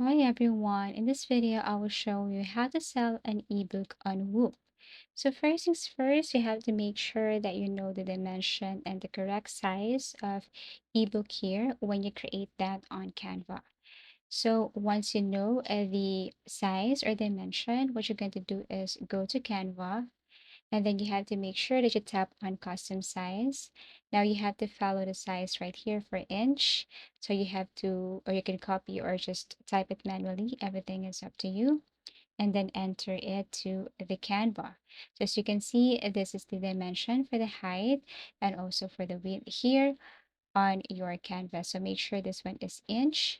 Hi everyone, in this video I will show you how to sell an ebook on Whop. So first things first, you have to make sure that you know the dimension and the correct size of ebook here when you create that on Canva. So once you know the size or dimension, what you're going to do is go to Canva, and then you have to make sure that you tap on custom size. Now you have to follow the size right here for inch. So you have to, or you can copy or just type it manually. Everything is up to you. And then enter it to the Canva. So as you can see, this is the dimension for the height and also for the width here on your canvas. So make sure this one is inch.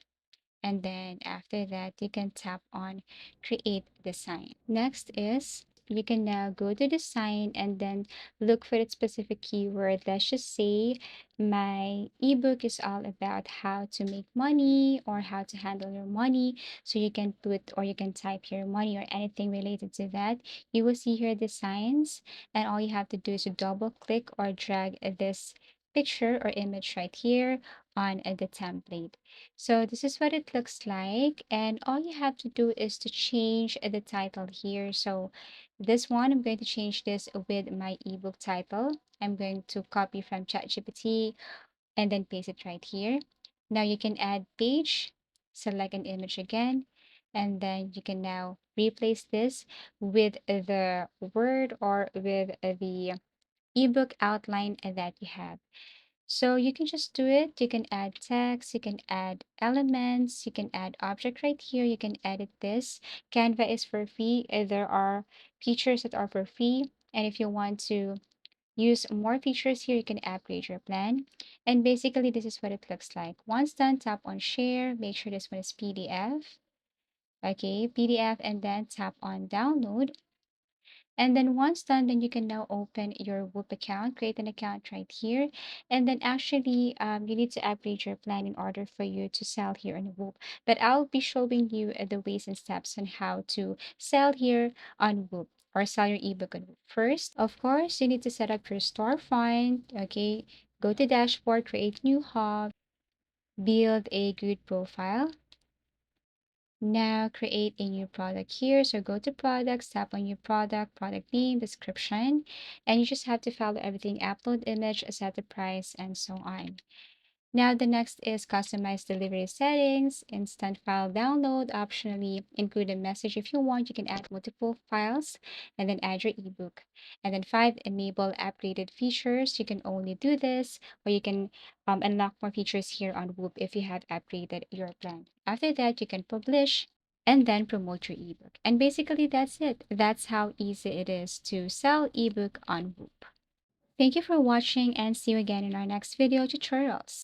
And then after that, you can tap on create design. Next is you can now go to design and then look for the specific keyword. Let's just say my ebook is all about how to make money or how to handle your money. So you can put or you can type your money or anything related to that. You will see here designs, and all you have to do is to double click or drag this picture or image right here on the template. So this is what it looks like, and all you have to do is to change the title here. So this one, I'm going to change this with my ebook title. I'm going to copy from ChatGPT and then paste it right here. Now you can add page, select an image again, and then you can now replace this with the word or with the ebook outline that you have. So you can just do it. You can add text, you can add elements, you can add object right here. You can edit this. Canva is for free. There are features that are for free. And if you want to use more features here, you can upgrade your plan. And basically, this is what it looks like. Once done, tap on share. Make sure this one is PDF. Okay, PDF, and then tap on download. And then once done, then you can now open your Whoop account, create an account right here. And then actually, you need to upgrade your plan in order for you to sell here on Whoop. But I'll be showing you the ways and steps on how to sell here on Whoop or sell your ebook on Whoop. First, of course, you need to set up your storefront. Okay, go to dashboard, create new hub, build a good profile. Now create a new product here. So go to products, tap on your product, product name, description, and you just have to follow everything, upload image, set the price, and so on. Now the next is customize delivery settings, instant file download, optionally include a message if you want. You can add multiple files and then add your ebook. And then 5, enable upgraded features. You can only do this, or you can unlock more features here on Whoop if you have upgraded your plan. After that, you can publish and then promote your ebook. And basically that's it. That's how easy it is to sell ebook on Whoop. Thank you for watching and see you again in our next video tutorials.